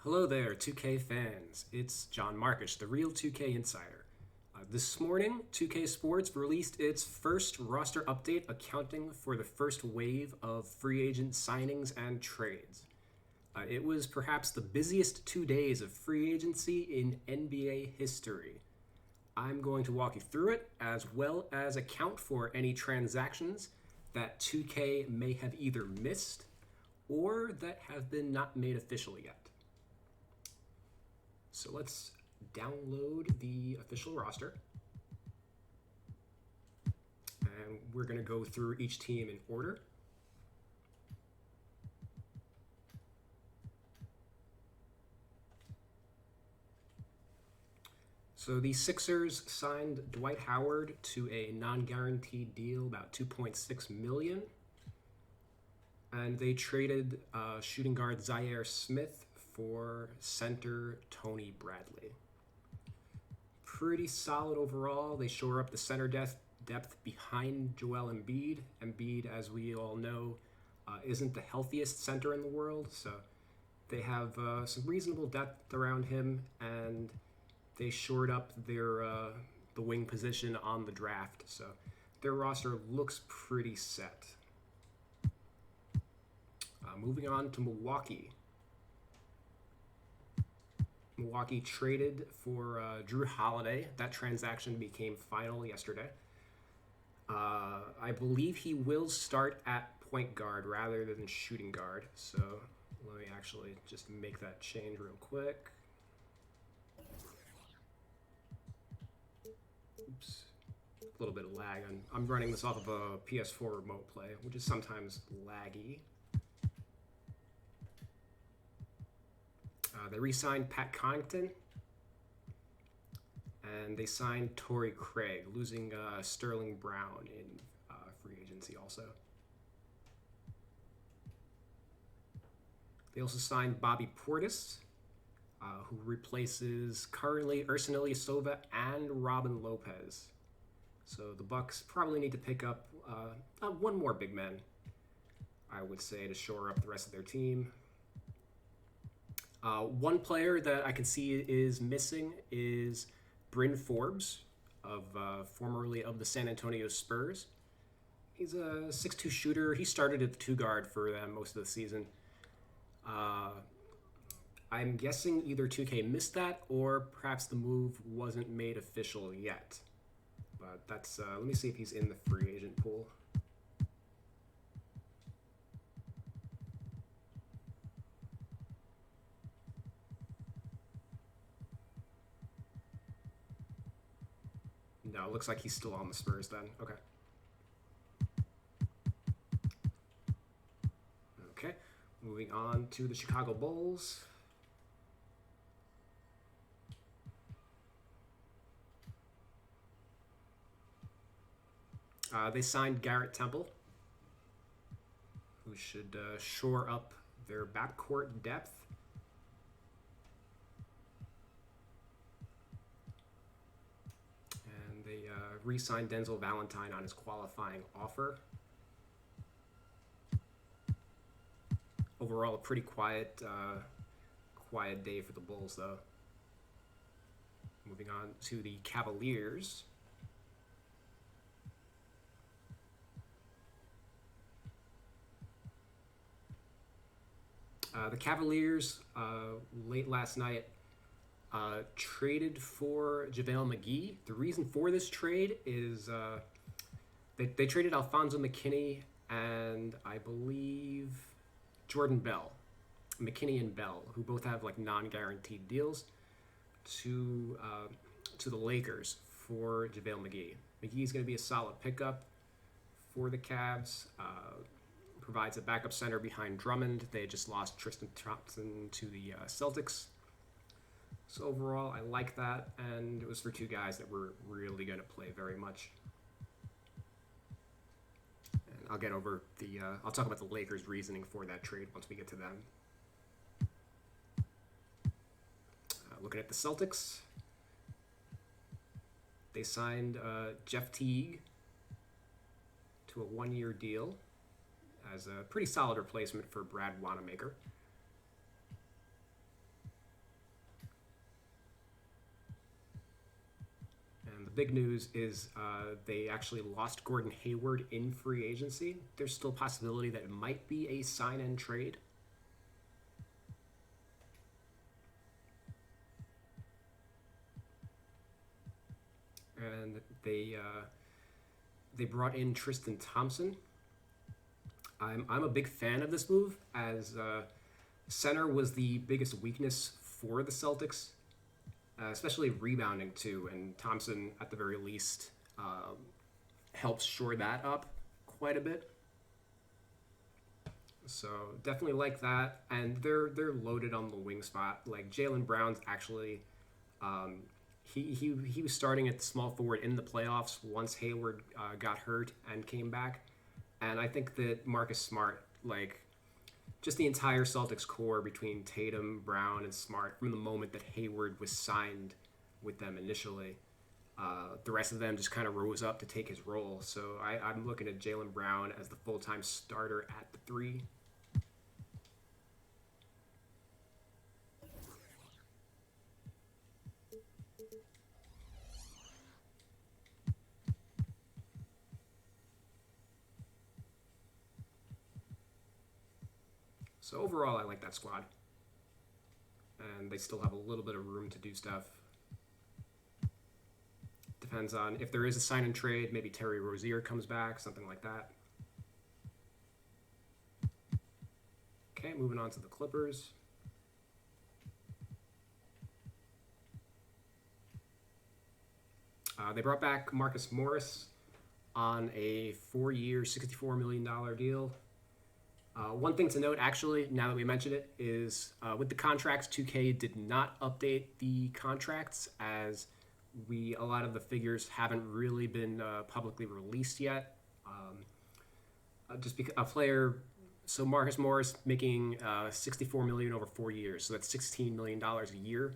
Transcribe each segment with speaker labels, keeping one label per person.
Speaker 1: Hello there, 2K fans. It's John Markish, the real 2K Insider. This morning, 2K Sports released its first roster update accounting for the first wave of free agent signings and trades. It was perhaps the busiest 2 days of free agency in NBA history. I'm going to walk you through it, as well as account for any transactions that 2K may have either missed or that have been not made official yet. So let's download the official roster. And we're going to go through each team in order. So the Sixers signed Dwight Howard to a non-guaranteed deal, about $2.6 million. And they traded shooting guard Zaire Smith for center Tony Bradley. Pretty solid overall. They shore up the center depth behind Joel Embiid. Embiid, as we all know, isn't the healthiest center in the world, so they have some reasonable depth around him, and they shored up their the wing position on the draft. So their roster looks pretty set. Moving on to Milwaukee. Milwaukee traded for Drew Holiday. That transaction became final yesterday. I believe he will start at point guard rather than shooting guard. So let me actually just make that change real quick. Oops. A little bit of lag. I'm running this off of a PS4 remote play, which is sometimes laggy. They re-signed Pat Connaughton, and they signed Torrey Craig, losing Sterling Brown in free agency also. They also signed Bobby Portis, who replaces currently Ersan Ilyasova and Robin Lopez. So the Bucks probably need to pick up one more big man, I would say, to shore up the rest of their team. One player that I can see is missing is Bryn Forbes, formerly of the San Antonio Spurs. He's a 6'2 shooter. He started at the two guard for them most of the season. I'm guessing either 2K missed that or perhaps the move wasn't made official yet. But that's let me see if he's in the free agent pool. No, it looks like he's still on the Spurs then. Okay. Okay, moving on to the Chicago Bulls. They signed Garrett Temple, who should shore up their backcourt depth. And they re-signed Denzel Valentine on his qualifying offer. Overall, a pretty quiet day for the Bulls, though. Moving on to the Cavaliers. The Cavaliers, late last night, traded for JaVale McGee. The reason for this trade is they traded Alfonso McKinney and I believe Jordan Bell, McKinney and Bell, who both have like non-guaranteed deals, to the Lakers for JaVale McGee. McGee's going to be a solid pickup for the Cavs. Provides a backup center behind Drummond. They just lost Tristan Thompson to the Celtics. So overall, I like that, and it was for two guys that were really going to play very much. And I'll get over I'll talk about the Lakers' reasoning for that trade once we get to them. Looking at the Celtics, they signed Jeff Teague to a one-year deal as a pretty solid replacement for Brad Wanamaker. big news is they actually lost Gordon Hayward in free agency. There's still a possibility that it might be a sign and trade. And they brought in Tristan Thompson. I'm a big fan of this move, as center was the biggest weakness for the Celtics, especially rebounding too. And Thompson, at the very least, helps shore that up quite a bit. So definitely like that, and they're loaded on the wing spot. Like Jaylen Brown's actually. He was starting at the small forward in the playoffs once Hayward got hurt and came back. And I think that Marcus Smart, like, just the entire Celtics core between Tatum, Brown, and Smart, from the moment that Hayward was signed with them initially, the rest of them just kind of rose up to take his role. So I'm looking at Jaylen Brown as the full-time starter at the 3. So overall, I like that squad. And they still have a little bit of room to do stuff. Depends on if there is a sign and trade, maybe Terry Rozier comes back, something like that. Okay, moving on to the Clippers. They brought back Marcus Morris on a 4-year, $64 million deal. One thing to note, actually, now that we mention it, is with the contracts, 2K did not update the contracts, as a lot of the figures haven't really been publicly released yet. Just because a player, so Marcus Morris making $64 million over 4 years, so that's $16 million a year.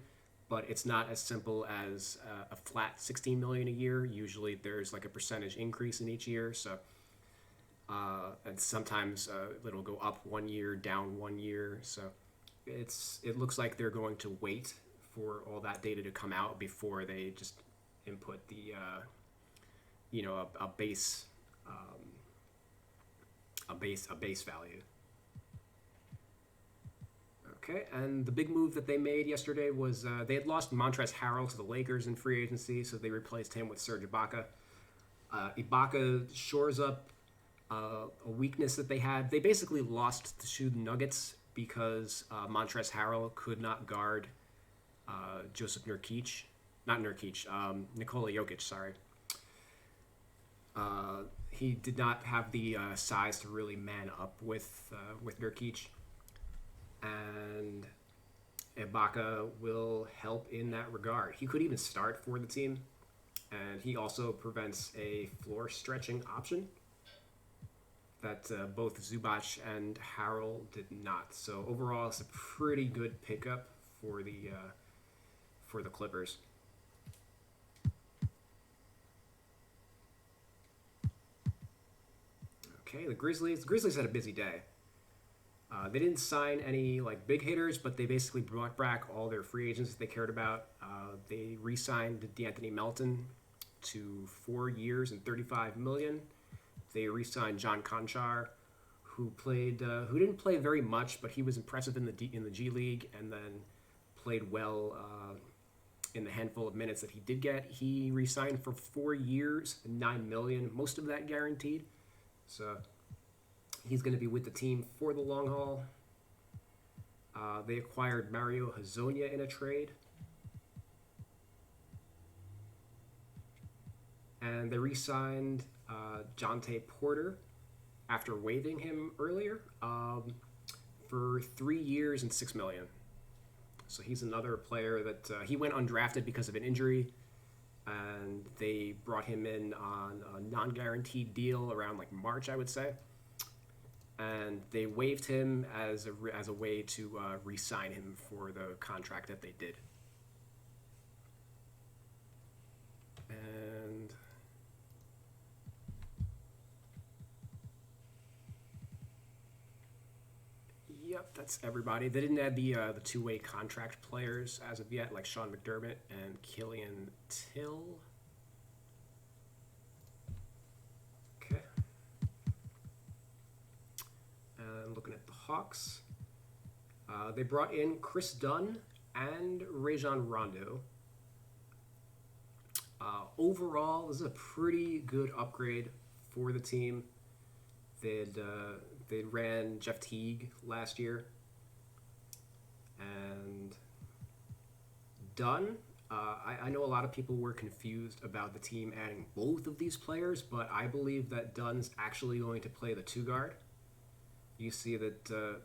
Speaker 1: But it's not as simple as a flat $16 million a year. Usually, there's like a percentage increase in each year. So. And sometimes it'll go up 1 year, down 1 year. So it looks like they're going to wait for all that data to come out before they just input the a base value. Okay, and the big move that they made yesterday was they had lost Montrezl Harrell to the Lakers in free agency, so they replaced him with Serge Ibaka. Ibaka shores up a weakness that they had. They basically lost to the Nuggets because Montrezl Harrell could not guard Nikola Jokic, sorry. He did not have the size to really man up with Nurkic. And Ibaka will help in that regard. He could even start for the team. And he also prevents a floor stretching option that both Zubac and Harrell did not. So overall, it's a pretty good pickup for the Clippers. Okay, the Grizzlies. The Grizzlies had a busy day. They didn't sign any like big hitters, but they basically brought back all their free agents that they cared about. They re-signed D'Anthony Melton to 4 years and $35 million. They re-signed John Conchar, who didn't play very much, but he was impressive in the G League, and then played well in the handful of minutes that he did get. He re-signed for 4 years and $9 million, most of that guaranteed. So he's going to be with the team for the long haul. They acquired Mario Hezonja in a trade. And they re-signed Jonte Porter after waiving him earlier for 3 years and $6 million. So he's another player that he went undrafted because of an injury, and they brought him in on a non-guaranteed deal around like March, I would say. And they waived him as a way to re-sign him for the contract that they did. And yep, that's everybody. They didn't add the two-way contract players as of yet, like Sean McDermott and Killian Till. looking at the Hawks. They brought in Chris Dunn and Rajon Rondo. Overall, this is a pretty good upgrade for the team. They ran Jeff Teague last year. And Dunn, I know a lot of people were confused about the team adding both of these players, but I believe that Dunn's actually going to play the two guard. You see that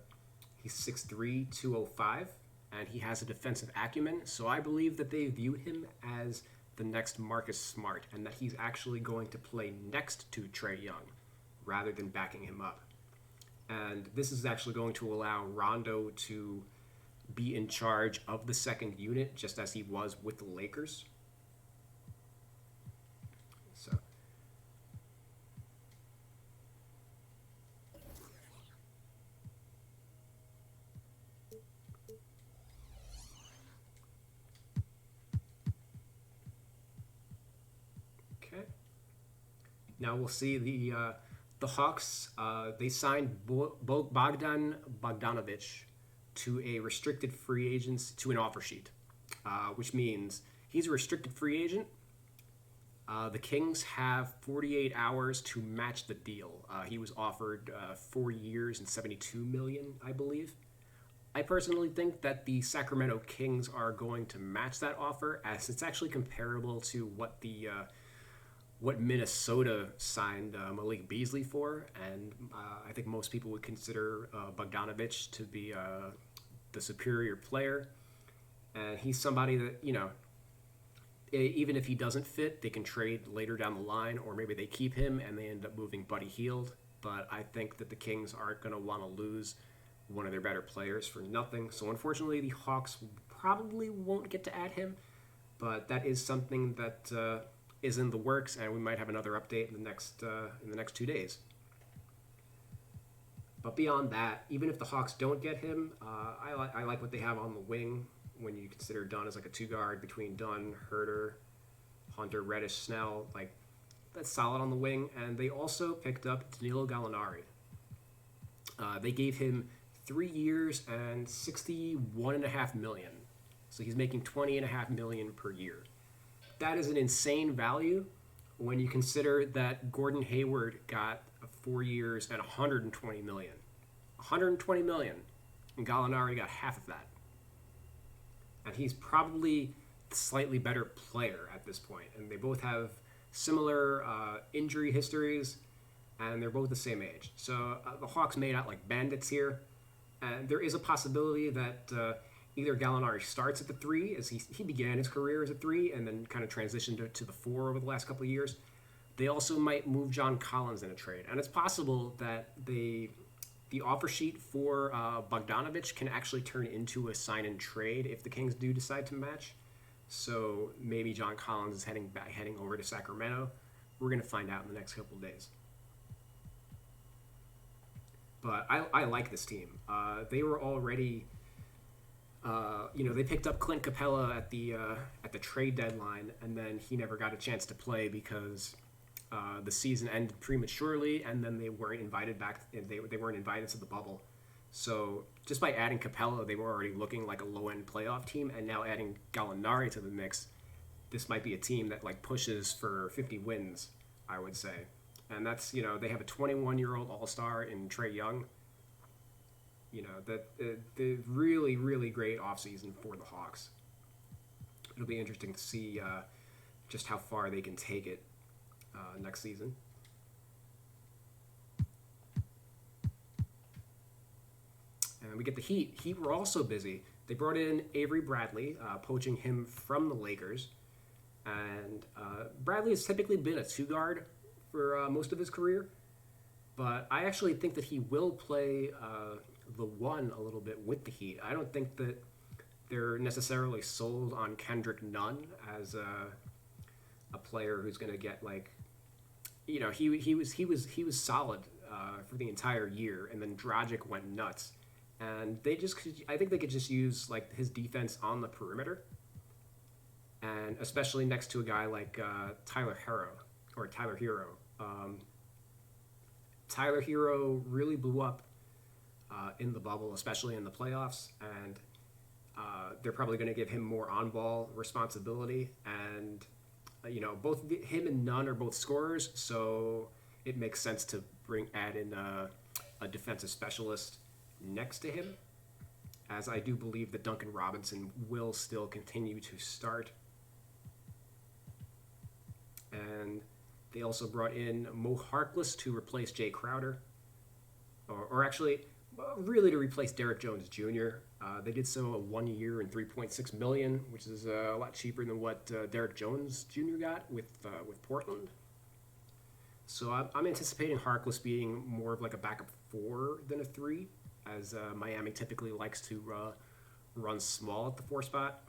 Speaker 1: he's 6'3", 205, and he has a defensive acumen, so I believe that they view him as the next Marcus Smart, and that he's actually going to play next to Trae Young rather than backing him up. And this is actually going to allow Rondo to be in charge of the second unit, just as he was with the Lakers. So, okay. Now we'll see the Hawks. They signed Bogdan Bogdanovic to a restricted free agent, to an offer sheet, which means he's a restricted free agent. The Kings have 48 hours to match the deal. He was offered 4 years and $72 million, I believe. I personally think that the Sacramento Kings are going to match that offer, as it's actually comparable to what Minnesota signed Malik Beasley for, and I think most people would consider Bogdanovic to be the superior player. And he's somebody that, even if he doesn't fit, they can trade later down the line, or maybe they keep him and they end up moving Buddy Hield. But I think that the Kings aren't going to want to lose one of their better players for nothing. So unfortunately, the Hawks probably won't get to add him, but that is something that is in the works, and we might have another update in the next 2 days. But beyond that, even if the Hawks don't get him, I like what they have on the wing when you consider Dunn as like a two guard between Dunn, Herter, Hunter, Reddish, Snell. Like, that's solid on the wing. And they also picked up Danilo Gallinari. They gave him 3 years and $61.5 million. So he's making $20.5 million per year. That is an insane value when you consider that Gordon Hayward got 4 years and $120 million. $120 million, and Gallinari got half of that. And he's probably the slightly better player at this point. And they both have similar injury histories, and they're both the same age. So the Hawks made out like bandits here. And there is a possibility that either Gallinari starts at the 3, as he began his career as a 3 and then kind of transitioned to the 4 over the last couple of years. They also might move John Collins in a trade. And it's possible that the offer sheet for Bogdanovic can actually turn into a sign and trade if the Kings do decide to match. So maybe John Collins is heading over to Sacramento. We're going to find out in the next couple of days. But I like this team. They were already, they picked up Clint Capella at the trade deadline, and then he never got a chance to play because the season ended prematurely, and then they weren't invited back. They weren't invited to the bubble. So just by adding Capella, they were already looking like a low-end playoff team, and now adding Gallinari to the mix, this might be a team that like pushes for 50 wins, I would say. And that's, they have a 21-year-old all-star in Trae Young. The really, really great offseason for the Hawks. It'll be interesting to see just how far they can take it next season. And we get the Heat. Heat were also busy. They brought in Avery Bradley, poaching him from the Lakers. And Bradley has typically been a two-guard for most of his career. But I actually think that he will play the 1 a little bit with the Heat. I don't think that they're necessarily sold on Kendrick Nunn as a player who's going to get he was solid for the entire year, and then Dragic went nuts. And I think they could just use like his defense on the perimeter, and especially next to a guy like Tyler Hero. Tyler Hero really blew up in the bubble, especially in the playoffs, and they're probably going to give him more on-ball responsibility. And both him and Nunn are both scorers, so it makes sense to add in a defensive specialist next to him, as I do believe that Duncan Robinson will still continue to start. And they also brought in Mo Harkless to replace Jay Crowder, or actually, really to replace Derrick Jones Jr. They did so a 1 year and $3.6 million, which is a lot cheaper than what Derrick Jones Jr. got with Portland. So I'm anticipating Harkless being more of like a backup 4 than a 3, as Miami typically likes to run small at the 4 spot.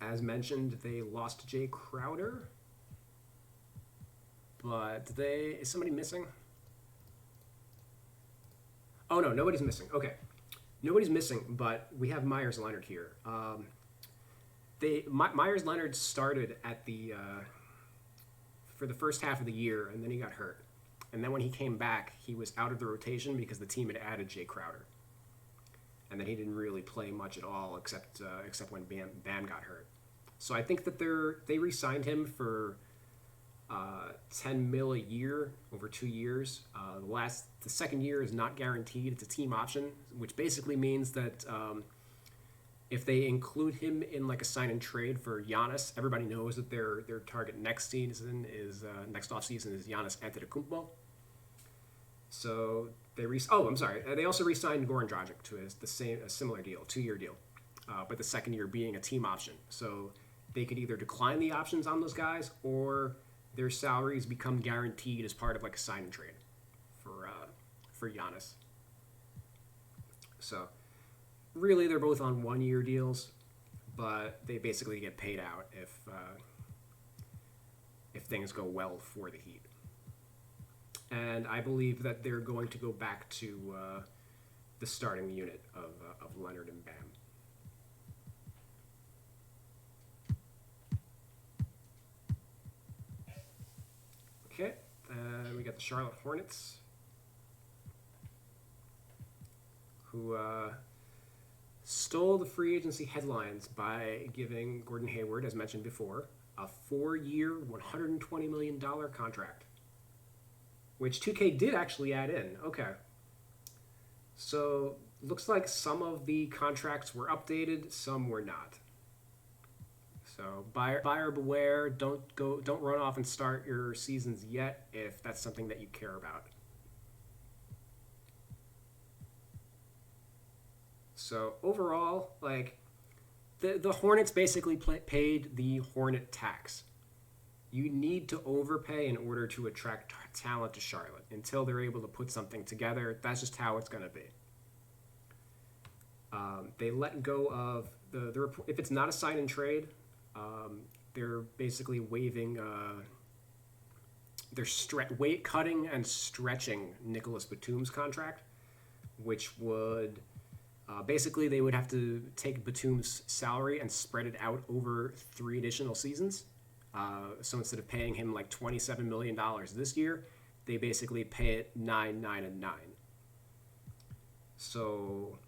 Speaker 1: As mentioned, they lost Jay Crowder, but is somebody missing? Oh no, nobody's missing. Okay, nobody's missing, but we have Myers Leonard here. Myers Leonard started at for the first half of the year, and then he got hurt. And then when he came back, he was out of the rotation because the team had added Jay Crowder. And then he didn't really play much at all except when Bam got hurt. So I think that they re-signed him for $10 million a year over 2 years. The second year is not guaranteed. It's a team option, which basically means that if they include him in like a sign and trade for Giannis, everybody knows that their target next offseason is Giannis Antetokounmpo. So they they also re-signed Goran Dragic to a similar deal, 2-year deal, but the second year being a team option. So they could either decline the options on those guys, or their salaries become guaranteed as part of like a sign and trade for Giannis. So really, they're both on 1-year deals, but they basically get paid out if things go well for the Heat. And I believe that they're going to go back to the starting unit of Leonard and Bam. Okay, we got the Charlotte Hornets, who stole the free agency headlines by giving Gordon Hayward, as mentioned before, a 4-year, $120 million contract, which 2K did actually add in. Okay. So, looks like some of the contracts were updated, some were not. So, buyer beware, don't run off and start your seasons yet if that's something that you care about. So overall, like, the Hornets basically paid the Hornet tax. You need to overpay in order to attract talent to Charlotte. Until they're able to put something together, that's just how it's going to be. They let go of if it's not a sign and trade, they're basically waiving. They're cutting and stretching Nicholas Batum's contract, which would. Basically, they would have to take Batum's salary and spread it out over 3 additional seasons. So instead of paying him like $27 million this year, they basically pay it 9, 9, and 9. So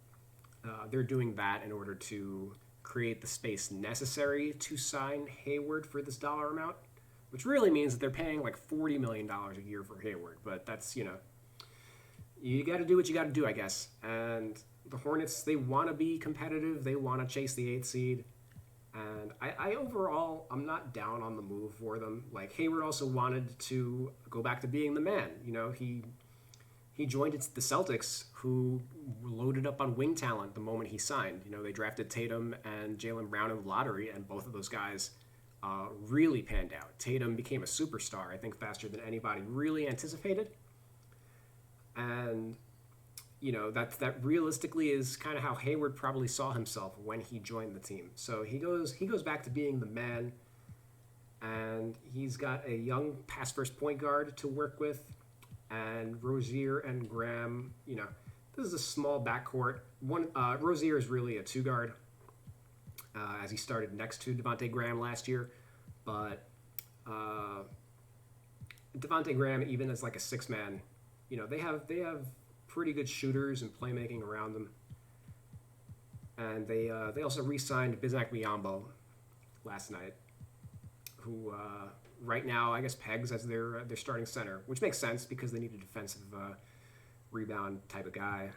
Speaker 1: they're doing that in order to create the space necessary to sign Hayward for this dollar amount, which really means that they're paying like $40 million a year for Hayward. But that's, you got to do what you got to do, I guess. And the Hornets, they want to be competitive. They want to chase the 8th seed. And I overall, I'm not down on the move for them. Like, Hayward also wanted to go back to being the man. He joined the Celtics, who loaded up on wing talent the moment he signed. They drafted Tatum and Jaylen Brown in the lottery, and both of those guys really panned out. Tatum became a superstar, I think, faster than anybody really anticipated. And that realistically is kind of how Hayward probably saw himself when he joined the team. So he goes back to being the man, and he's got a young pass-first point guard to work with, and Rozier and Graham. This is a small backcourt. Rozier is really a 2-guard, as he started next to Devontae Graham last year, but Devontae Graham, even as like a 6-man, they have pretty good shooters and playmaking around them. And they also re-signed Bismack Biyombo last night, who right now I guess pegs as their starting center, which makes sense because they need a defensive rebound type of guy.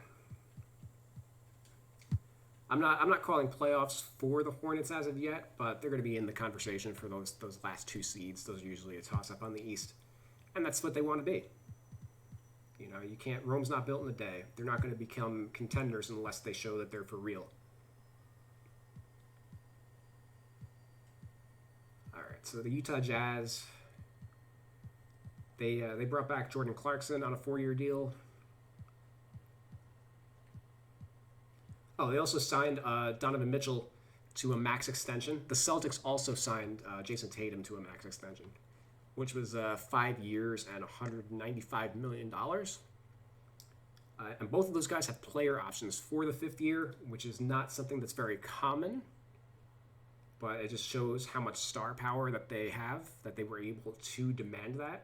Speaker 1: I'm not calling playoffs for the Hornets as of yet, but they're going to be in the conversation for those last 2 seeds. Those are usually a toss-up on the East, and that's what they want to be. You know, you can't. Rome's not built in a day. They're not going to become contenders unless they show that they're for real. All right, so the Utah Jazz. They brought back Jordan Clarkson on a 4-year deal. Oh, they also signed Donovan Mitchell to a max extension. The Celtics also signed Jason Tatum to a max extension, which was 5 years and $195 million. And both of those guys have player options for the 5th year, which is not something that's very common, but it just shows how much star power that they have, that they were able to demand that.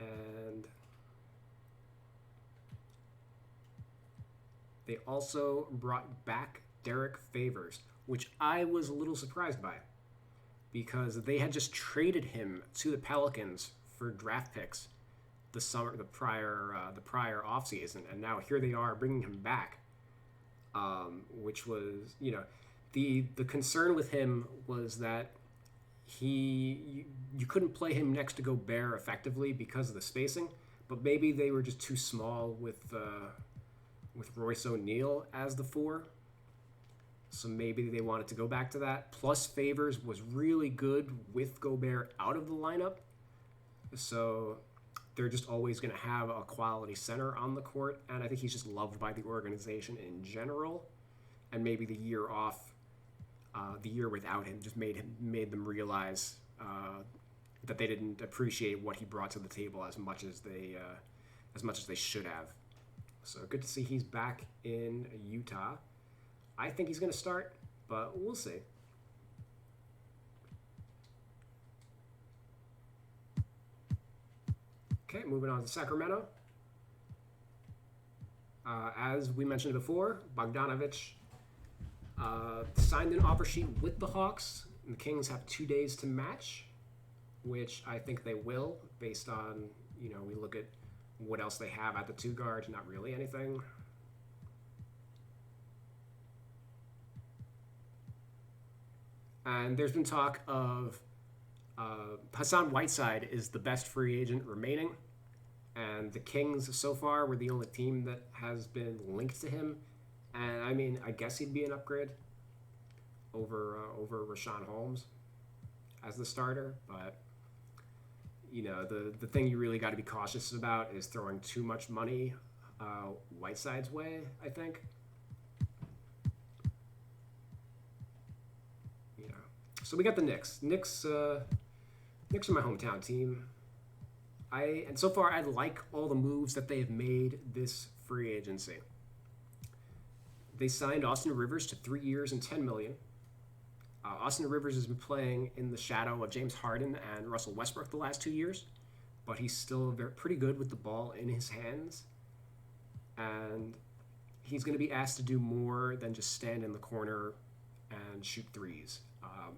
Speaker 1: And they also brought back Derrick Favors, which I was a little surprised by because they had just traded him to the Pelicans for draft picks the prior offseason, and now here they are bringing him back, which was, you know, the concern with him was that you couldn't play him next to Gobert effectively because of the spacing, but maybe they were just too small with Royce O'Neal as the 4. So maybe they wanted to go back to that. Plus, Favors was really good with Gobert out of the lineup. So they're just always going to have a quality center on the court. And I think he's just loved by the organization in general. And maybe the year off, the year without him, just made them realize that they didn't appreciate what he brought to the table as much as they should have. So good to see he's back in Utah. I think he's going to start, but we'll see. Okay, moving on to Sacramento. As we mentioned before, Bogdanovich signed an offer sheet with the Hawks. And the Kings have 2 days to match, which I think they will, based on, you know, we look at what else they have at the 2 guard. Not really anything. And there's been talk of Hassan Whiteside is the best free agent remaining. And the Kings so far were the only team that has been linked to him. And I mean, I guess he'd be an upgrade over Rashawn Holmes as the starter. But, you know, the thing you really got to be cautious about is throwing too much money Whiteside's way, I think. You know, so we got the Knicks. Knicks are my hometown team. And so far I like all the moves that they've made this free agency. They signed Austin Rivers to 3 years and $10 million. Austin Rivers has been playing in the shadow of James Harden and Russell Westbrook the last 2 years, but he's still pretty good with the ball in his hands. And he's going to be asked to do more than just stand in the corner and shoot threes.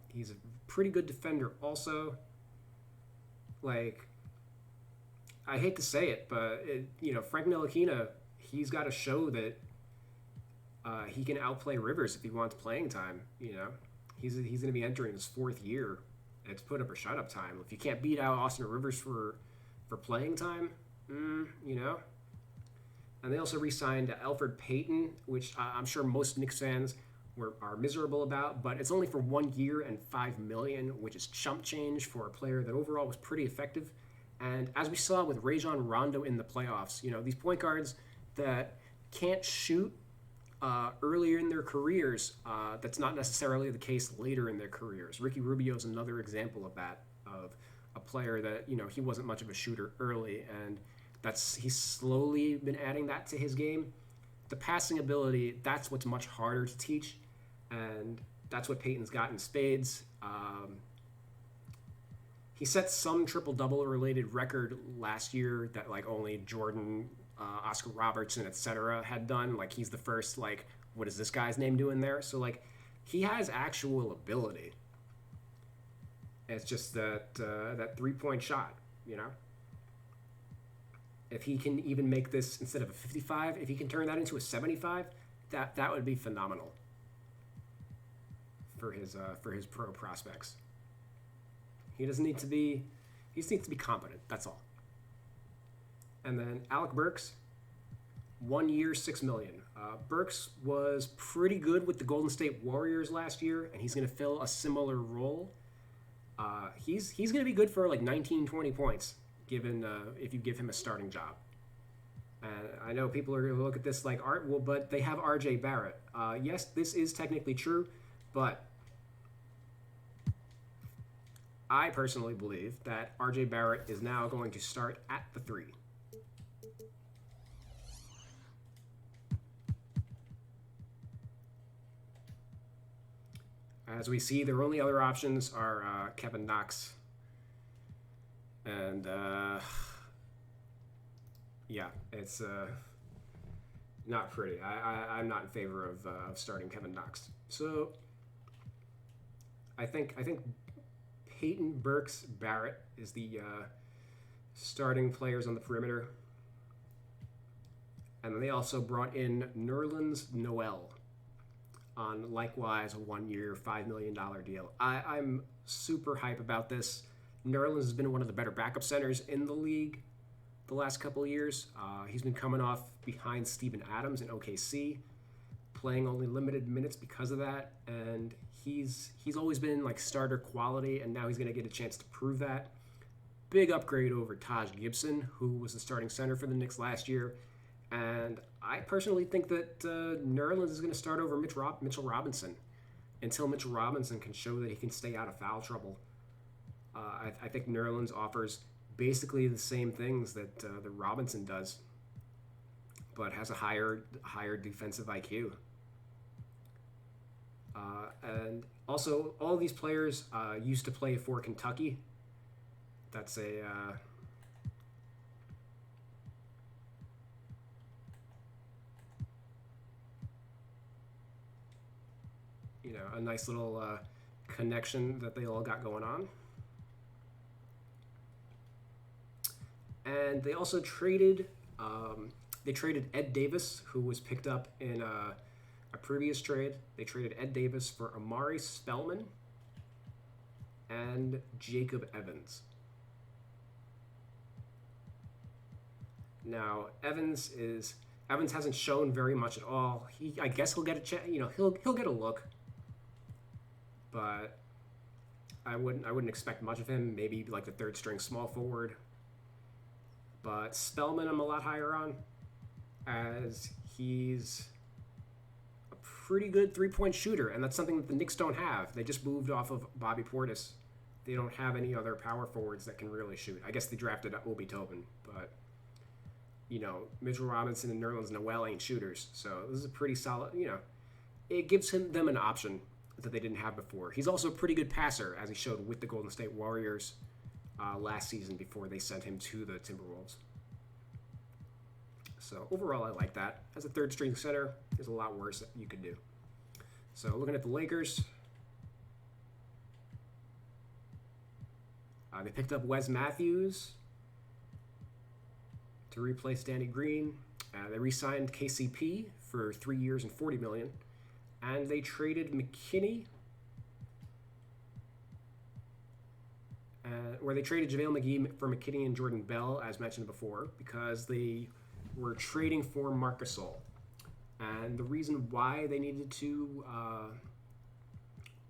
Speaker 1: He's a pretty good defender also. Like, I hate to say it, but Frank Ntilikina, he's got to show that he can outplay Rivers if he wants playing time. You know, he's going to be entering his 4th year. It's put up or shut up time. If you can't beat out Austin Rivers for playing time, you know. And they also re-signed Elfrid Payton, which I'm sure most Knicks fans are miserable about, but it's only for 1 year and $5 million, which is chump change for a player that overall was pretty effective. And as we saw with Rajon Rondo in the playoffs, you know, these point guards that can't shoot earlier in their careers, that's not necessarily the case later in their careers. Ricky Rubio is another example of that, of a player that, you know, he wasn't much of a shooter early, and he's slowly been adding that to his game. The passing ability, that's what's much harder to teach, and that's what Peyton's got in spades. He set some triple-double related record last year that like only Jordan Oscar Robertson, etc., had done. Like, he's the first, like, what is this guy's name doing there? So, like, he has actual ability. It's just that 3-point shot, you know? If he can even make this, instead of a 55, if he can turn that into a 75, that would be phenomenal for his pro prospects. He just needs to be competent. That's all. And then Alec Burks, 1 year, $6 million. Burks was pretty good with the Golden State Warriors last year, and he's going to fill a similar role. He's going to be good for like 19, 20 points, given if you give him a starting job. And I know people are going to look at this like, but they have R.J. Barrett. Yes, this is technically true, but I personally believe that R.J. Barrett is now going to start at the 3. As we see, their only other options are Kevin Knox and yeah, it's not pretty. I'm not in favor of starting Kevin Knox. So I think Peyton, Burks, Barrett is the starting players on the perimeter, and then they also brought in Nerlens Noel on likewise a 1 year, $5 million deal. I'm super hype about this. Nerlens has been one of the better backup centers in the league the last couple of years. He's been coming off behind Steven Adams in OKC, playing only limited minutes because of that, and he's always been like starter quality, and now he's going to get a chance to prove that. Big upgrade over Taj Gibson, who was the starting center for the Knicks last year. And I personally think that Nerlens is going to start over Mitchell Robinson until Mitchell Robinson can show that he can stay out of foul trouble. I think Nerlens offers basically the same things that Robinson does, but has a higher defensive IQ. And also, all these players used to play for Kentucky. That's a a nice little connection that they all got going on. And they also traded Ed Davis, who was picked up in a previous trade. They traded Ed Davis for Amari Spellman and Jacob Evans. Now, Evans hasn't shown very much at all. I guess he'll get a chance. He'll get a look, but I wouldn't expect much of him. Maybe like the third string small forward. But Spellman, I'm a lot higher on, as he's a pretty good 3-point shooter, and that's something that the Knicks don't have. They just moved off of Bobby Portis. They don't have any other power forwards that can really shoot. I guess they drafted Obi Toppin, but Mitchell Robinson and Nerlens Noel ain't shooters, so this is a pretty solid. It gives them an option that they didn't have before. He's also a pretty good passer, as he showed with the Golden State Warriors last season before they sent him to the Timberwolves. So overall, I like that. As a third string center, there's a lot worse that you could do. So looking at the Lakers, they picked up Wes Matthews to replace Danny Green. They re-signed KCP for 3 years and $40 million, and they traded McKinney. Where they traded JaVale McGee for McKinney and Jordan Bell, as mentioned before, because they were trading for Marc Gasol. And the reason why they needed to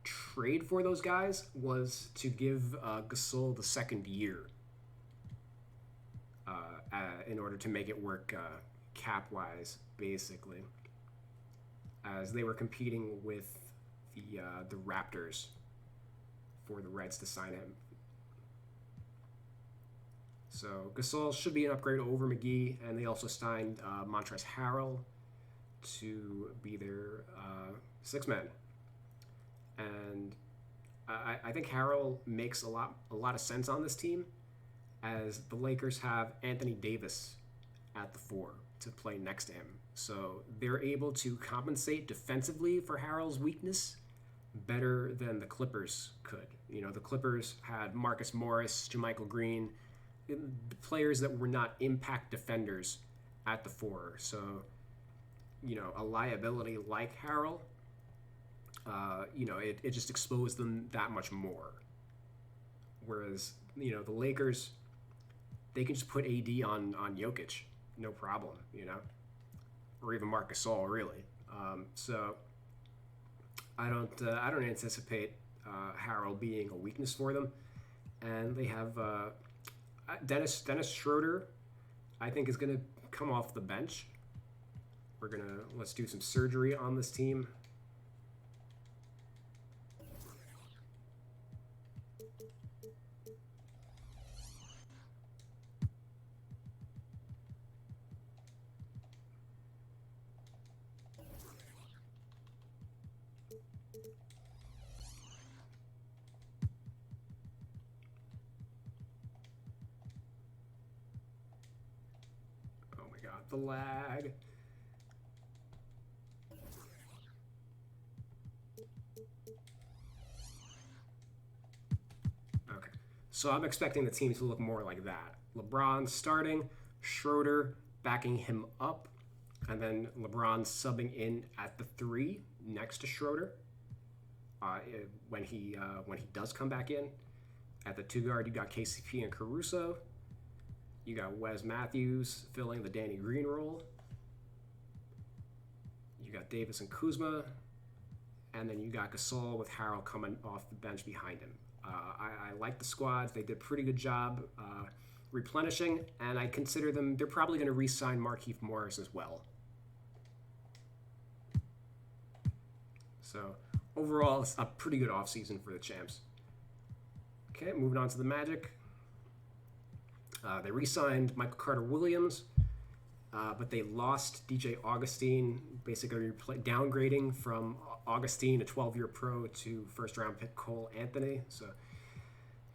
Speaker 1: trade for those guys was to give Gasol the second year in order to make it work cap-wise, basically, as they were competing with the Raptors for the Reds to sign him. So Gasol should be an upgrade over McGee, and they also signed Montrezl Harrell to be their sixth man. And I think Harrell makes a lot of sense on this team, as the Lakers have Anthony Davis at the 4 to play next to him. So they're able to compensate defensively for Harrell's weakness better than the Clippers could. You know, the Clippers had Marcus Morris, JaMychal Green, players that were not impact defenders at the 4. So, you know, a liability like Harrell, you know, it just exposed them that much more. Whereas, you know, the Lakers, they can just put AD on Jokic, no problem, you know, or even Marc Gasol, really. So I don't anticipate Harrell being a weakness for them, and they have Dennis Schroeder. I think is going to come off the bench. Let's do some surgery on this team. The lag. Okay. So I'm expecting the team to look more like that. LeBron starting, Schroeder backing him up, and then LeBron subbing in at the 3 next to Schroeder when he does come back in. At the 2 guard, you got KCP and Caruso. You got Wes Matthews filling the Danny Green role. You got Davis and Kuzma. And then you got Gasol with Harrell coming off the bench behind him. I like the squads. They did a pretty good job replenishing, and I consider them, they're probably going to re-sign Markieff Morris as well. So overall, it's a pretty good offseason for the champs. Okay, moving on to the Magic. They re-signed Michael Carter-Williams, but they lost DJ Augustine, basically downgrading from Augustine, a 12-year pro, to first-round pick Cole Anthony. So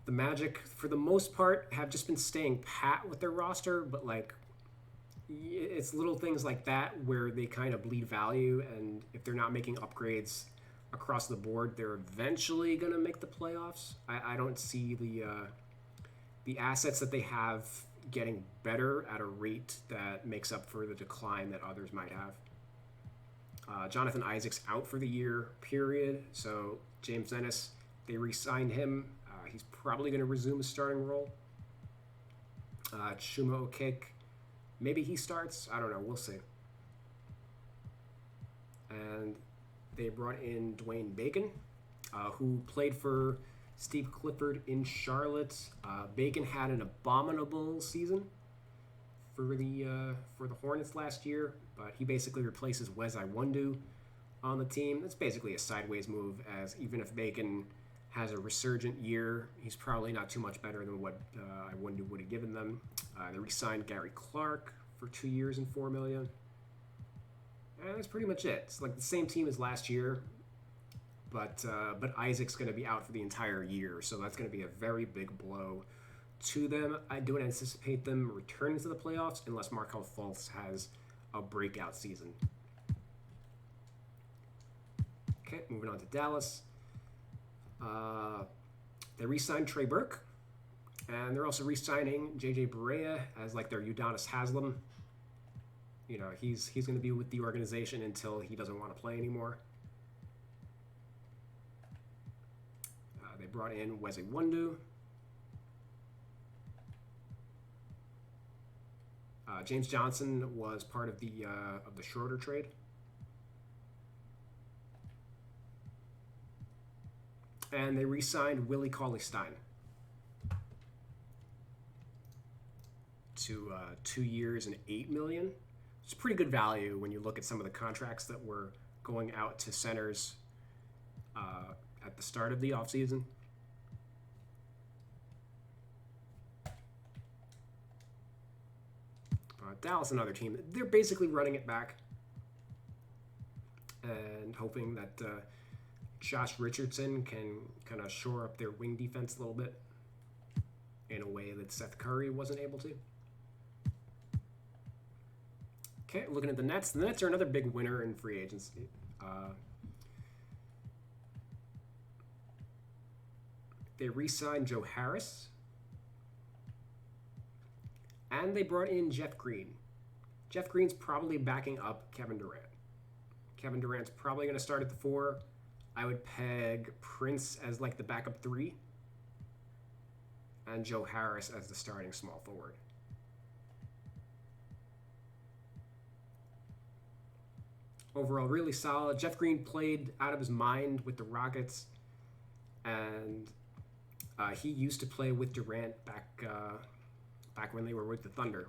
Speaker 1: the Magic, for the most part, have just been staying pat with their roster, but like it's little things like that where they kind of bleed value, and if they're not making upgrades across the board, they're eventually going to make the playoffs. I don't see the assets that they have getting better at a rate that makes up for the decline that others might have. Jonathan Isaac's out for the year, period. So James Ennis, they re-signed him. He's probably going to resume his starting role. Chuma Okeke, maybe he starts. I don't know. We'll see. And they brought in Dwayne Bacon, who played for Steve Clifford in Charlotte. Bacon had an abominable season for the Hornets last year, but he basically replaces Wes Iwundu on the team. That's basically a sideways move, as even if Bacon has a resurgent year, he's probably not too much better than what Iwundu would have given them. They re-signed Gary Clark for 2 years and $4 million. And that's pretty much it. It's like the same team as last year. But Isaac's going to be out for the entire year, so that's going to be a very big blow to them. I don't anticipate them returning to the playoffs unless Markelle Fultz has a breakout season. Okay, moving on to Dallas. They re-signed Trey Burke, and they're also re-signing JJ Barea as like their Udonis Haslem. You know, he's going to be with the organization until he doesn't want to play anymore. They brought in Wes Iwundu. James Johnson was part of the Schroeder trade. And they re-signed Willie Cauley-Stein to 2 years and $8 million. It's pretty good value when you look at some of the contracts that were going out to centers at the start of the offseason. Dallas, another team, they're basically running it back and hoping that Josh Richardson can kind of shore up their wing defense a little bit in a way that Seth Curry wasn't able to. Okay, looking at the Nets. The Nets are another big winner in free agency. They re-signed Joe Harris. And they brought in Jeff Green. Jeff Green's probably backing up Kevin Durant. Kevin Durant's probably going to start at the 4. I would peg Prince as like the backup 3. And Joe Harris as the starting small forward. Overall, really solid. Jeff Green played out of his mind with the Rockets. And he used to play with Durant back when they were with the Thunder.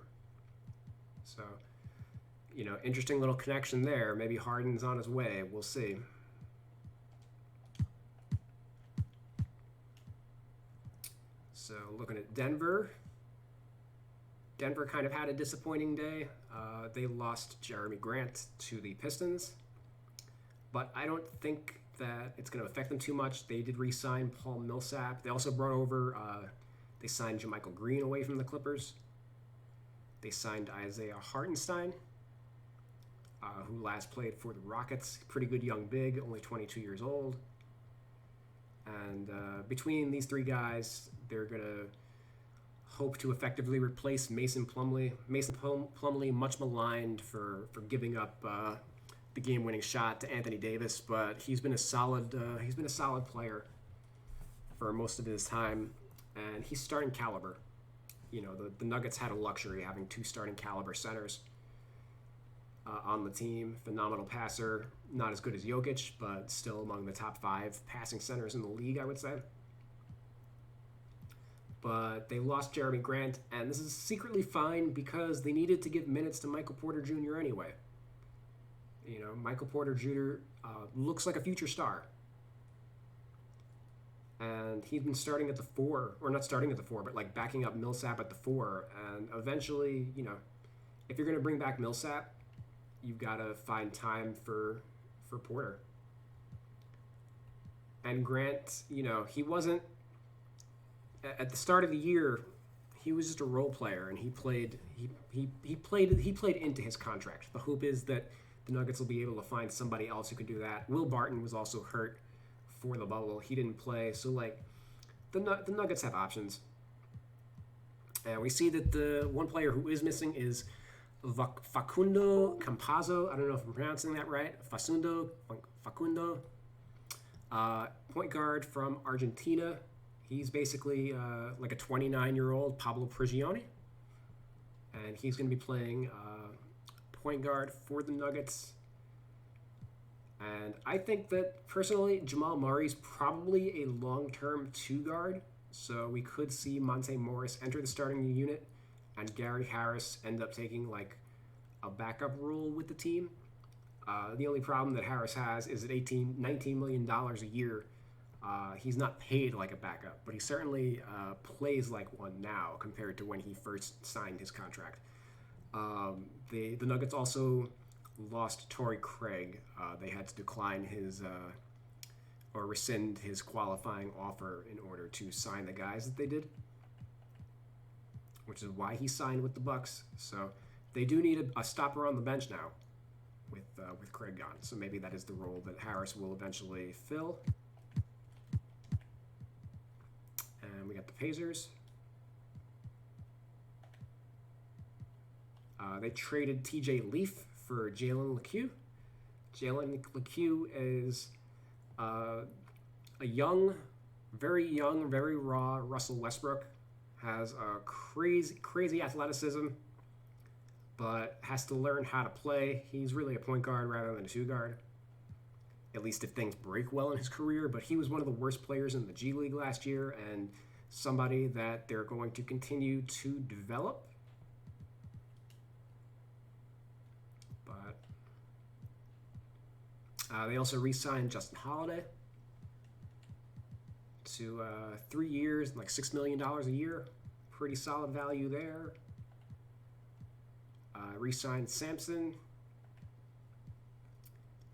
Speaker 1: So, interesting little connection there. Maybe Harden's on his way. We'll see. So, looking at Denver. Denver kind of had a disappointing day. They lost Jeremy Grant to the Pistons. But I don't think that it's going to affect them too much. They did re-sign Paul Millsap. They also brought over, they signed JaMychal Green away from the Clippers. They signed Isaiah Hartenstein, who last played for the Rockets. Pretty good young big, only 22 years old. And between these 3 guys, they're going to hope to effectively replace Mason Plumley. Mason Plumley, much maligned for giving up the game-winning shot to Anthony Davis, but he's been a solid player for most of his time, and he's starting caliber. The Nuggets had a luxury having 2 starting caliber centers on the team. Phenomenal passer, not as good as Jokic, but still among the top 5 passing centers in the league, I would say. But they lost Jeremy Grant, and this is secretly fine because they needed to give minutes to Michael Porter Jr. anyway. Michael Porter Jr. Looks like a future star. And he's been starting at the 4, or not starting at the 4, but like backing up Millsap at the 4. And eventually, if you're going to bring back Millsap, you've got to find time for Porter. And Grant, he wasn't, at the start of the year, he was just a role player, and he played into his contract. The hope is that the Nuggets will be able to find somebody else who can do that. Will Barton was also hurt for the bubble. He didn't play. So, the Nuggets have options. And we see that the one player who is missing is Facundo Campazzo. I don't know if I'm pronouncing that right. Facundo. Point guard from Argentina. He's basically like a 29-year-old Pablo Prigioni. And he's going to be playing point guard for the Nuggets. And I think that, personally, Jamal Murray's probably a long-term 2 guard. So we could see Monte Morris enter the starting unit and Gary Harris end up taking like a backup role with the team. The only problem that Harris has is at $19 million a year. He's not paid like a backup, but he certainly plays like one now compared to when he first signed his contract. The Nuggets also lost Torrey Craig. They had to decline his or rescind his qualifying offer in order to sign the guys that they did, which is why he signed with the Bucks. So they do need a stopper on the bench now with Craig gone. So maybe that is the role that Harris will eventually fill. And we got the Pacers. They traded TJ Leaf for Jalen Lecque. Jalen Lecque is a very raw Russell Westbrook. Has a crazy athleticism, but has to learn how to play. He's really a point guard rather than a 2 guard. At least if things break well in his career, but he was one of the worst players in the G League last year and somebody that they're going to continue to develop. But they also re-signed Justin Holiday to 3 years and like $6 million a year. Pretty solid value there. Re-signed Sampson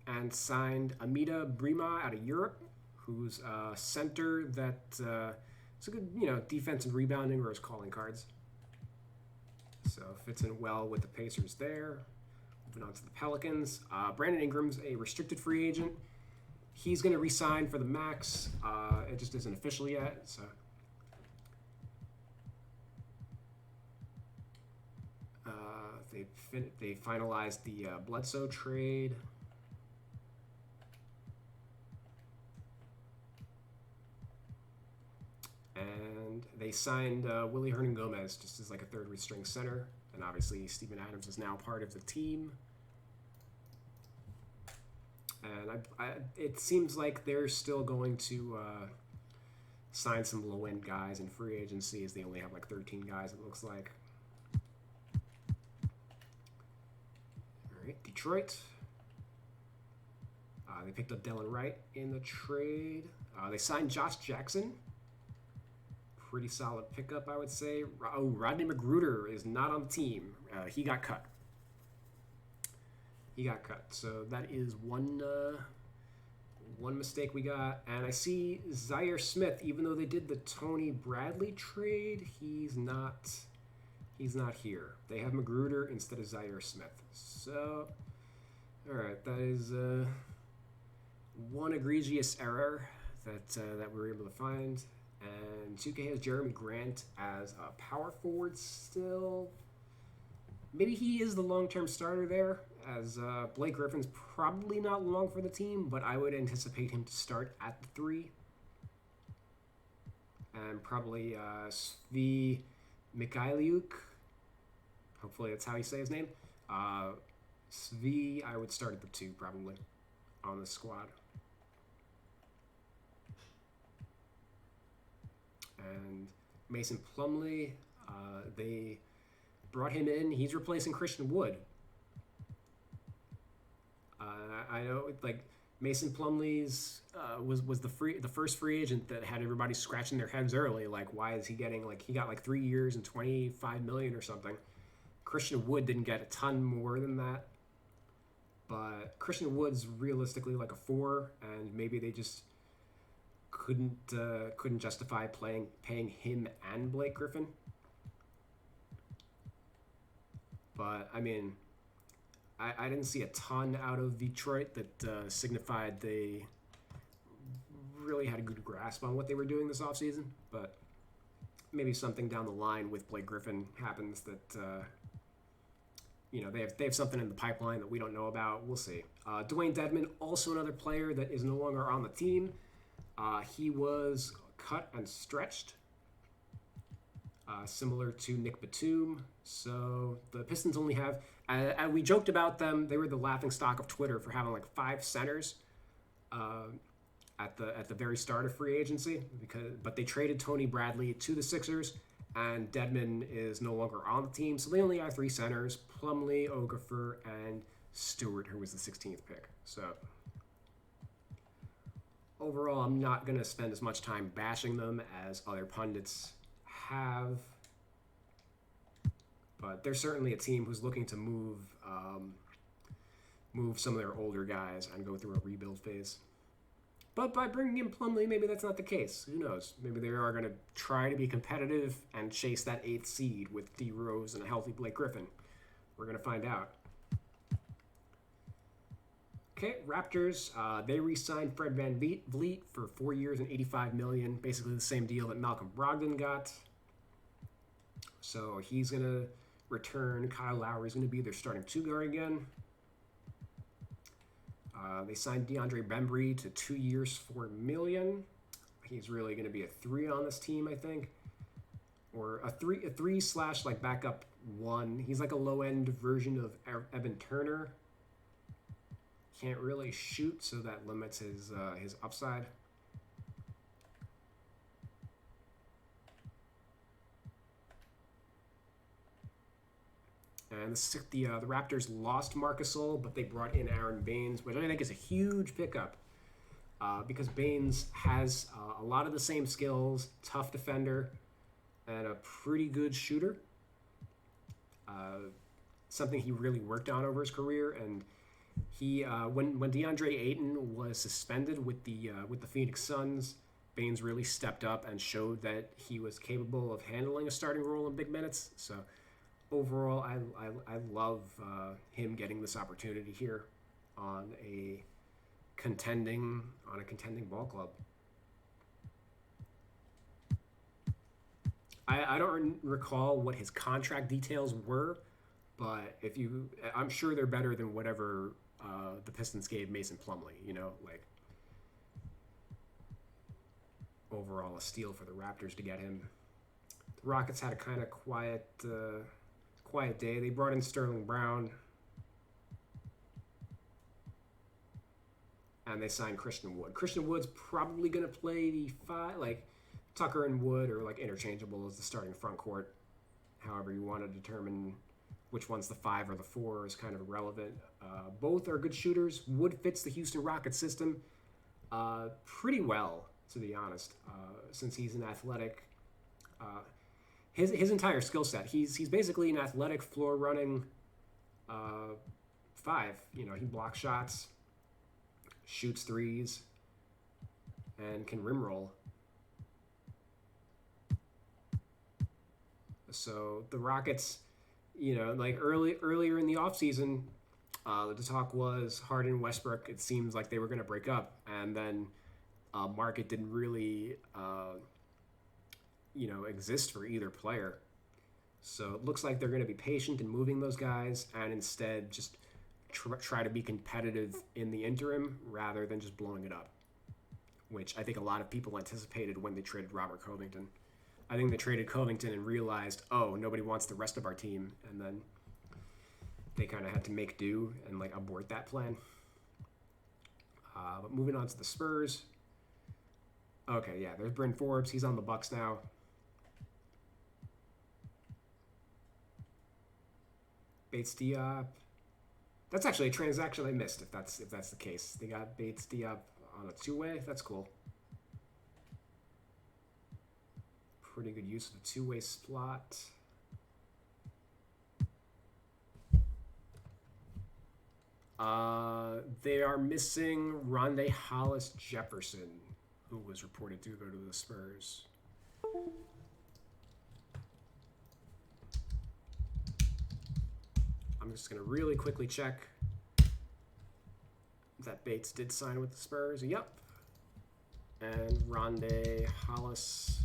Speaker 1: and signed Amida Brima out of Europe, who's a center that is a good, defensive rebounding or his calling cards. So fits in well with the Pacers there. Moving on to the Pelicans. Brandon Ingram's a restricted free agent. He's going to re-sign for the max. It just isn't official yet. So they finalized the Bledsoe trade. And they signed Willie Hernan-Gomez just as like a third string center. And obviously Steven Adams is now part of the team. And it seems like they're still going to sign some low-end guys in free agency, as they only have like 13 guys, it looks like. All right, Detroit. They picked up Delon Wright in the trade. They signed Josh Jackson. Pretty solid pickup, I would say. Oh, Rodney Magruder is not on the team. He got cut. So that is one mistake we got. And I see Zaire Smith, even though they did the Tony Bradley trade, he's not here. They have Magruder instead of Zaire Smith. So, all right, that is one egregious error that we were able to find. And 2K has Jeremy Grant as a power forward still. Maybe he is the long-term starter there, as Blake Griffin's probably not long for the team, but I would anticipate him to start at the 3. And probably Svi Mikhailiuk. Hopefully that's how you say his name. Svi, I would start at the 2 probably on the squad. And Mason Plumley, they brought him in. He's replacing Christian Wood. I know, like, Mason Plumlee's was the first free agent that had everybody scratching their heads early. Like, why is he getting, like, he got like 3 years and $25 million or something. Christian Wood didn't get a ton more than that. But Christian Wood's realistically like a 4, and maybe they just couldn't justify paying him and Blake Griffin. But I mean, I didn't see a ton out of Detroit that signified they really had a good grasp on what they were doing this offseason. But maybe something down the line with Blake Griffin happens that they have something in the pipeline that we don't know about. We'll see. Dwayne Deadman, also another player that is no longer on the team. He was cut and stretched, similar to Nick Batum. So the Pistons only have, and we joked about them, they were the laughingstock of Twitter for having like 5 centers at the very start of free agency, but they traded Tony Bradley to the Sixers, and Deadman is no longer on the team, so they only have 3 centers: Plumlee, Okafor, and Stewart, who was the 16th pick. So overall, I'm not going to spend as much time bashing them as other pundits have. But they're certainly a team who's looking to move some of their older guys and go through a rebuild phase. But by bringing in Plumlee, maybe that's not the case. Who knows? Maybe they are going to try to be competitive and chase that 8th seed with D. Rose and a healthy Blake Griffin. We're going to find out. Okay, Raptors, they re-signed Fred VanVleet for 4 years and $85 million, basically the same deal that Malcolm Brogdon got. So he's going to return. Kyle Lowry's going to be their starting 2 guard again. They signed DeAndre Bembry to 2 years, $4 million. He's really going to be a 3 on this team, I think. Or a 3 slash like backup 1. He's like a low-end version of Evan Turner. Can't really shoot, so that limits his upside. And the Raptors lost Marc Gasol, but they brought in Aaron Baines, which I think is a huge pickup because Baines has a lot of the same skills, tough defender, and a pretty good shooter. Something he really worked on over his career, and he when DeAndre Ayton was suspended with the Phoenix Suns, Baines really stepped up and showed that he was capable of handling a starting role in big minutes. So overall, I love him getting this opportunity here on a contending ball club. I don't recall what his contract details were, but I'm sure they're better than whatever the Pistons gave Mason Plumley. Like overall a steal for the Raptors to get him. The Rockets had a kind of quiet day. They brought in Sterling Brown, and they signed Christian Wood. Christian Wood's probably going to play the five, like Tucker and Wood are like interchangeable as the starting front court. However you want to determine which one's the 5 or the 4 is kind of irrelevant. Both are good shooters. Wood fits the Houston Rockets system pretty well, to be honest, since he's an athletic. His entire skill set. He's basically an athletic floor running 5. He blocks shots, shoots threes, and can rim roll. So the Rockets, like earlier in the offseason, the talk was Harden and Westbrook. It seems like they were going to break up, and then market didn't really exist for either player. So it looks like they're going to be patient in moving those guys and instead just try to be competitive in the interim rather than just blowing it up, which I think a lot of people anticipated when they traded Robert Covington. I think they traded Covington and realized, oh, nobody wants the rest of our team, and then they kind of had to make do and like abort that plan. But moving on to the Spurs. Okay, yeah, there's Bryn Forbes. He's on the Bucks now. Bates Diop. That's actually a transaction I missed. If that's the case, they got Bates Diop on a 2-way. That's cool. Pretty good use of a 2-way slot. They are missing Rondé Hollis Jefferson, who was reported to go to the Spurs. I'm just going to really quickly check that Bates did sign with the Spurs. Yep. And Rondé Hollis.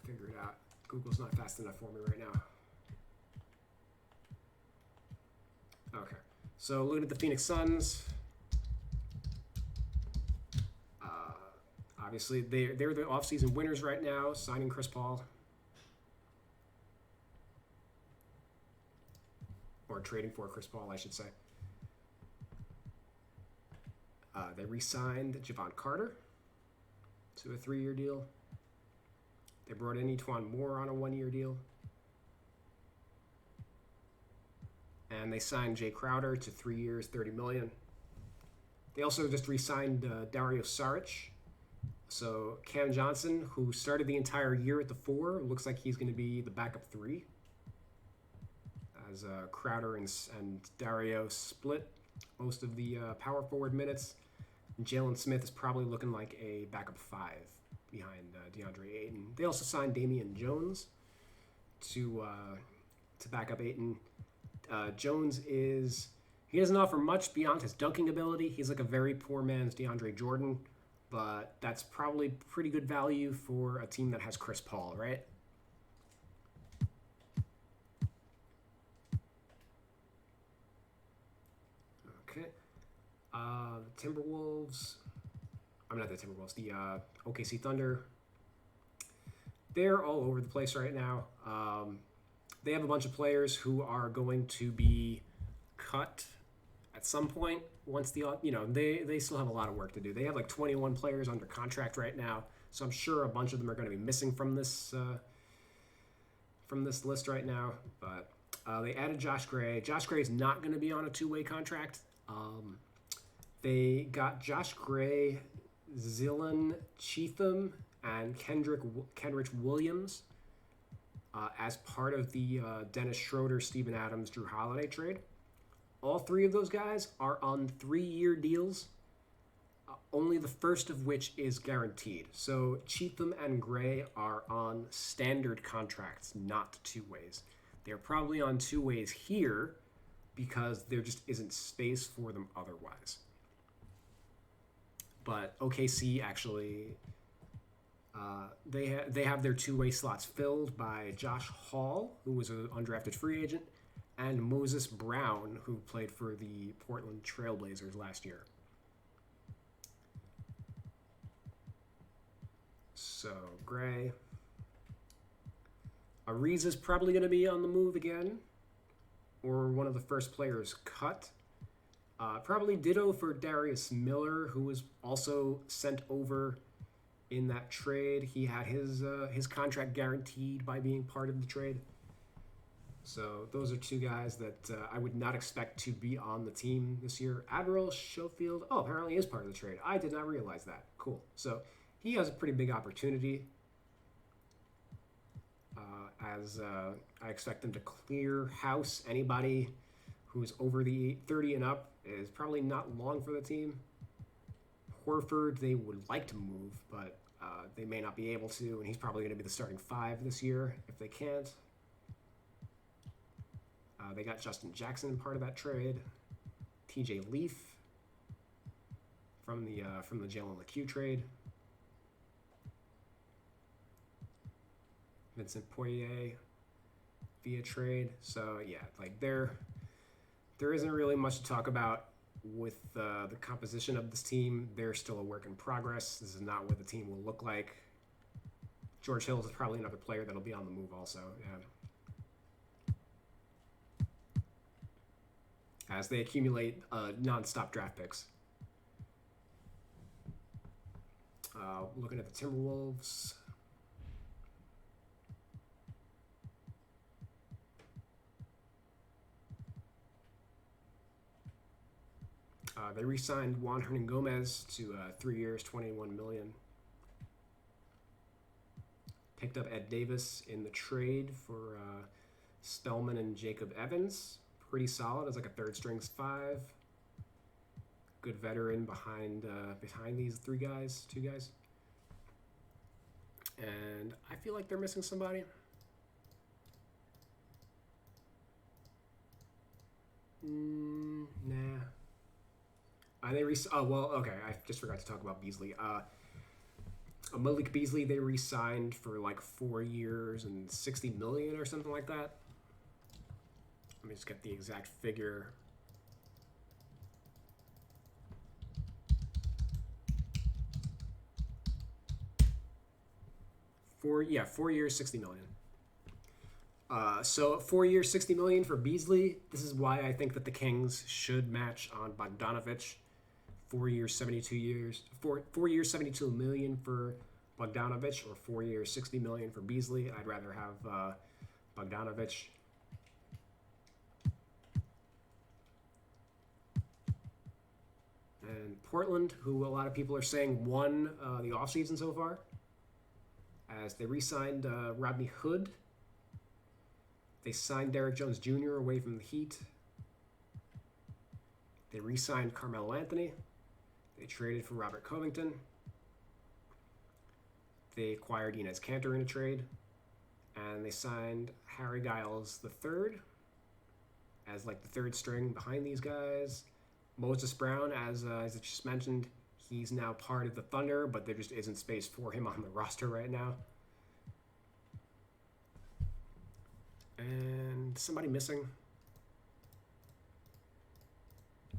Speaker 1: Figure it out. Google's not fast enough for me right now. Okay, so looking at the Phoenix Suns. Obviously, they're the offseason winners right now, signing Chris Paul. Or trading for Chris Paul, I should say. They re-signed Javon Carter to a 3-year deal. They brought in Etuan Moore on a 1-year deal. And they signed Jay Crowder to 3 years, $30 million. They also just re-signed Dario Saric. So Cam Johnson, who started the entire year at the 4, looks like he's going to be the backup 3. As Crowder and Dario split most of the power forward minutes. Jalen Smith is probably looking like a backup 5. Behind DeAndre Ayton. They also signed Damian Jones to back up Ayton. Jones he doesn't offer much beyond his dunking ability. He's like a very poor man's DeAndre Jordan, but that's probably pretty good value for a team that has Chris Paul, right? Okay. The Timberwolves. I'm not the Timberwolves, the OKC Thunder. They're all over the place right now. They have a bunch of players who are going to be cut at some point. Once they still have a lot of work to do. They have like 21 players under contract right now, so I'm sure a bunch of them are going to be missing from this list right now. But They added Josh Gray. Josh Gray is not going to be on a two-way contract. They got Josh Gray, Zillan Cheatham, and Kenrich Williams as part of the Dennis Schroeder, Steven Adams, Drew Holiday trade. All three of those guys are on 3-year deals, only the first of which is guaranteed. So Cheatham and Gray are on standard contracts, not two-ways. They're probably on two-ways here because there just isn't space for them otherwise. But OKC actually, they have their two-way slots filled by Josh Hall, who was an undrafted free agent, and Moses Brown, who played for the Portland Trailblazers last year. So, Gray. Ariza's probably going to be on the move again, or one of the first players cut. Probably ditto for Darius Miller, who was also sent over in that trade. He had his contract guaranteed by being part of the trade. So those are two guys that I would not expect to be on the team this year. Admiral Schofield, apparently is part of the trade. I did not realize that. Cool. So he has a pretty big opportunity. As I expect them to clear house. Anybody who's over the 30 and up is probably not long for the team. Horford, they would like to move, but they may not be able to, and he's probably going to be the starting 5 this year if they can't. They got Justin Jackson part of that trade. TJ Leaf from the Jalen LeCue trade. Vincent Poirier via trade. So yeah, like there isn't really much to talk about with the composition of this team. They're still a work in progress. This is not what the team will look like. George Hill is probably another player that'll be on the move also. Yeah. As they accumulate non-stop draft picks. Looking at the Timberwolves. They re-signed Juan Hernangomez to 3 years, $21 million. Picked up Ed Davis in the trade for Spellman and Jacob Evans. Pretty solid as like a third strings 5. Good veteran behind these two guys. And I feel like they're missing somebody. Nah. Okay. I just forgot to talk about Beasley. Malik Beasley, they re-signed for like 4 years and $60 million or something like that. Let me just get the exact figure. 4 years, $60 million. So 4 years, $60 million for Beasley. This is why I think that the Kings should match on Bogdanovich. 4 years, 72 million for Bogdanovich, or 4 years, $60 million for Beasley. I'd rather have Bogdanovich. And Portland, who a lot of people are saying won the offseason so far, as they re-signed Rodney Hood. They signed Derrick Jones Jr. away from the Heat. They re-signed Carmelo Anthony. They traded for Robert Covington. They acquired Enes Kanter in a trade. And they signed Harry Giles III as like the third string behind these guys. Moses Brown, as I just mentioned, he's now part of the Thunder, but there just isn't space for him on the roster right now. And somebody missing?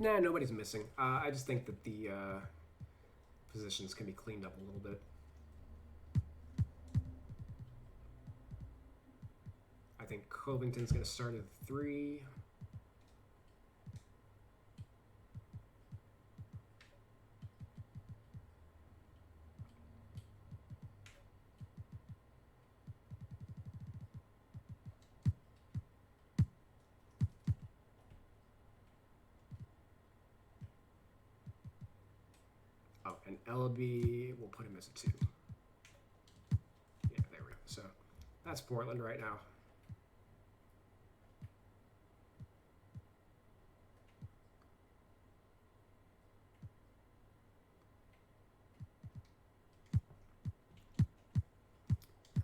Speaker 1: Nah, nobody's missing. I just think that the positions can be cleaned up a little bit. I think Covington's going to start at 3. And Ellaby, we'll put him as a 2. Yeah, there we go. So that's Portland right now.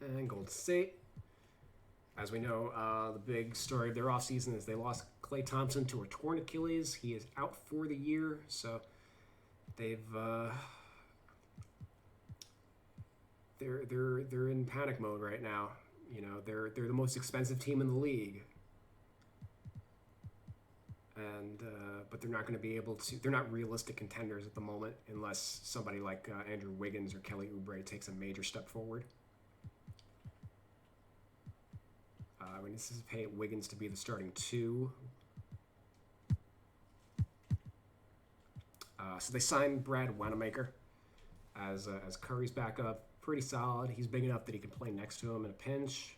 Speaker 1: And Golden State. As we know, the big story of their offseason is they lost Klay Thompson to a torn Achilles. He is out for the year, so they've they're in panic mode right now. You know, they're the most expensive team in the league, and but they're not going to be able to. They're not realistic contenders at the moment unless somebody like Andrew Wiggins or Kelly Oubre takes a major step forward. We anticipate Wiggins to be the starting 2. So they signed Brad Wanamaker as Curry's backup. Pretty solid. He's big enough that he can play next to him in a pinch.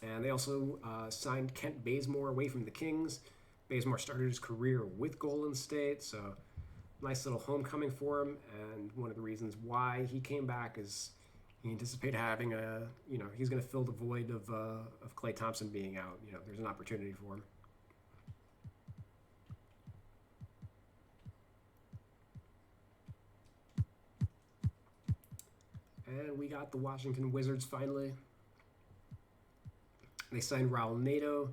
Speaker 1: And they also signed Kent Bazemore away from the Kings. Bazemore started his career with Golden State, so nice little homecoming for him. And one of the reasons why he came back is he anticipated having he's going to fill the void of Klay Thompson being out. You know, there's an opportunity for him. And we got the Washington Wizards finally. They signed Raul Neto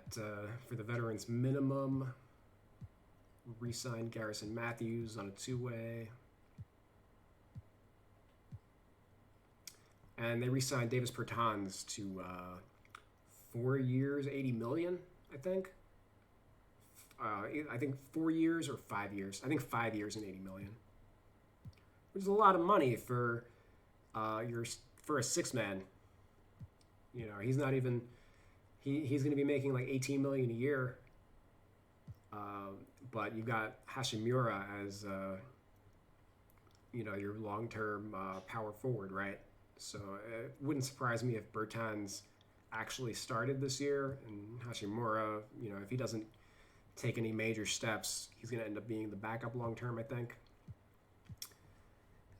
Speaker 1: for the veterans minimum. Re-signed Garrison Matthews on a 2-way. And they re-signed Davis Bertans to 4 years, $80 million, I think. I think 4 years or 5 years. I think 5 years and $80 million. Which is a lot of money for a 6-man. You know, he's not even. He's going to be making like $18 million a year. But you got Hashimura as your long-term power forward, right? So it wouldn't surprise me if Bertans actually started this year, and Hashimura, if he doesn't take any major steps, he's going to end up being the backup long-term, I think.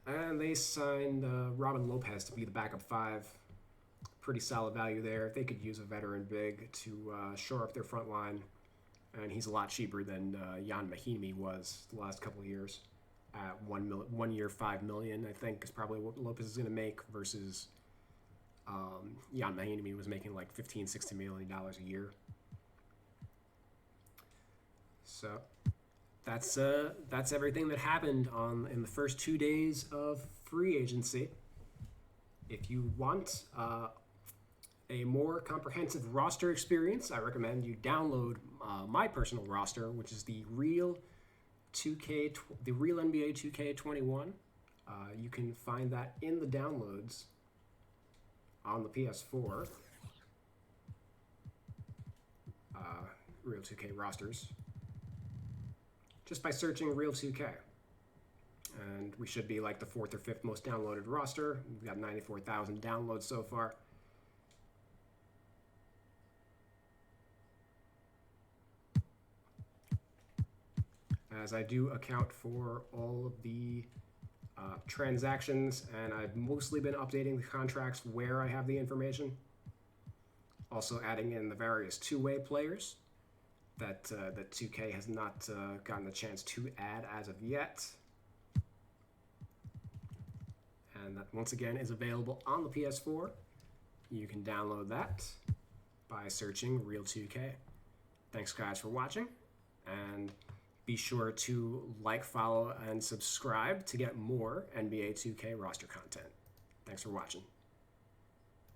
Speaker 1: And they signed Robin Lopez to be the backup 5. Pretty solid value there. They could use a veteran big to shore up their front line, and he's a lot cheaper than Jan Mahimi was the last couple of years. At 1 year, $5 million, I think, is probably what Lopez is going to make versus Jan Mahimi was making like $15-16 million a year. So that's everything that happened in the first 2 days of free agency. If you want a more comprehensive roster experience, I recommend you download my personal roster, which is the Real NBA 2K21. You can find that in the downloads on the PS4. Real 2K rosters. Just by searching Real 2K. And we should be like the 4th or 5th most downloaded roster. We've got 94,000 downloads so far. As I do account for all of the transactions, and I've mostly been updating the contracts where I have the information. Also adding in the various 2-way players that 2K has not gotten a chance to add as of yet. And that once again is available on the PS4. You can download that by searching Real 2K. Thanks guys for watching, and be sure to like, follow, and subscribe to get more NBA 2K roster content. Thanks for watching.